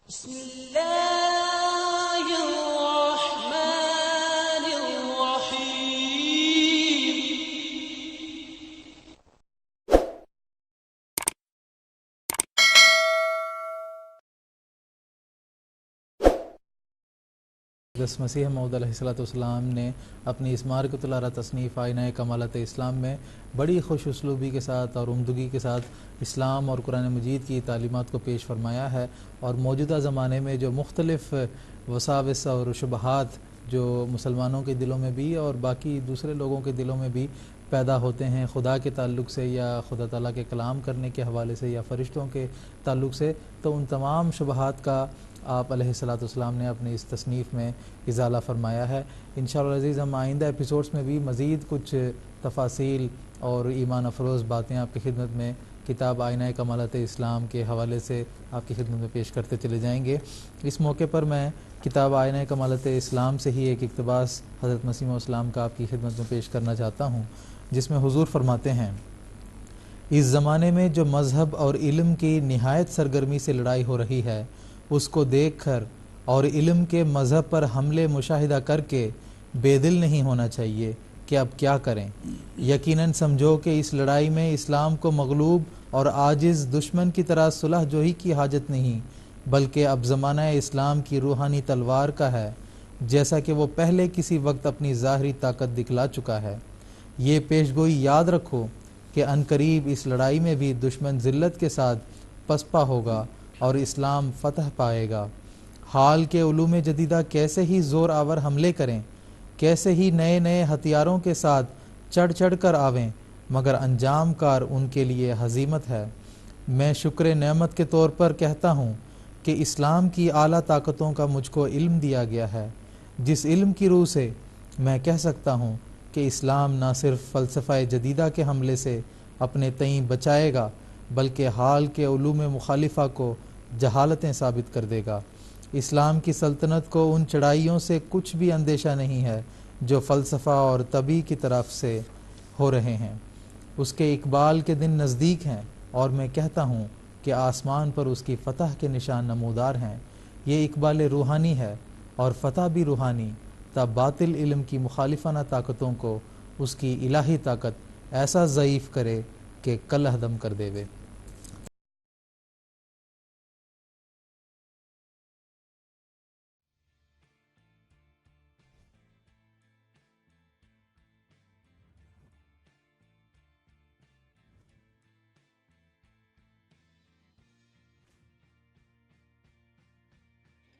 بسم اللہ الرحمن الرحیم۔ حضرت مسیح موعود علیہ السلام نے اپنی اس مارکۃ العرا تصنیف آئینہ کمالات اسلام میں بڑی خوش اسلوبی کے ساتھ اور عمدگی کے ساتھ اسلام اور قرآن مجید کی تعلیمات کو پیش فرمایا ہے، اور موجودہ زمانے میں جو مختلف وساوس اور شبہات جو مسلمانوں کے دلوں میں بھی اور باقی دوسرے لوگوں کے دلوں میں بھی پیدا ہوتے ہیں خدا کے تعلق سے یا خدا تعالیٰ کے کلام کرنے کے حوالے سے یا فرشتوں کے تعلق سے، تو ان تمام شبہات کا آپ علیہ السلام نے اپنی اس تصنیف میں ازالہ فرمایا ہے۔ انشاءاللہ عزیز ہم آئندہ ایپیسوڈز میں بھی مزید کچھ تفاصیل اور ایمان افروز باتیں آپ کی خدمت میں کتاب آئینہ کمالات اسلام کے حوالے سے آپ کی خدمت میں پیش کرتے چلے جائیں گے۔ اس موقع پر میں کتاب آئینہ کمالات اسلام سے ہی ایک اقتباس حضرت مسیح موعود اسلام کا آپ کی خدمت میں پیش کرنا چاہتا ہوں، جس میں حضور فرماتے ہیں: اس زمانے میں جو مذہب اور علم کی نہایت سرگرمی سے لڑائی ہو رہی ہے، اس کو دیکھ کر اور علم کے مذہب پر حملے مشاہدہ کر کے بے دل نہیں ہونا چاہیے کہ اب کیا کریں۔ یقیناً سمجھو کہ اس لڑائی میں اسلام کو مغلوب اور عاجز دشمن کی طرح صلح جوئی کی حاجت نہیں، بلکہ اب زمانہ اسلام کی روحانی تلوار کا ہے، جیسا کہ وہ پہلے کسی وقت اپنی ظاہری طاقت دکھلا چکا ہے۔ یہ پیشگوئی یاد رکھو کہ عنقریب اس لڑائی میں بھی دشمن ذلت کے ساتھ پسپا ہوگا اور اسلام فتح پائے گا۔ حال کے علوم جدیدہ کیسے ہی زور آور حملے کریں، کیسے ہی نئے نئے ہتھیاروں کے ساتھ چڑھ چڑھ کر آویں، مگر انجام کار ان کے لیے ہزیمت ہے۔ میں شکر نعمت کے طور پر کہتا ہوں کہ اسلام کی اعلیٰ طاقتوں کا مجھ کو علم دیا گیا ہے، جس علم کی روح سے میں کہہ سکتا ہوں کہ اسلام نہ صرف فلسفہ جدیدہ کے حملے سے اپنے تئیں بچائے گا، بلکہ حال کے علوم مخالفہ کو جہالتیں ثابت کر دے گا۔ اسلام کی سلطنت کو ان چڑھائیوں سے کچھ بھی اندیشہ نہیں ہے جو فلسفہ اور طبع کی طرف سے ہو رہے ہیں۔ اس کے اقبال کے دن نزدیک ہیں، اور میں کہتا ہوں کہ آسمان پر اس کی فتح کے نشان نمودار ہیں۔ یہ اقبال روحانی ہے اور فتح بھی روحانی، تا باطل علم کی مخالفانہ طاقتوں کو اس کی الہی طاقت ایسا ضعیف کرے کہ کلہ دم کر دے۔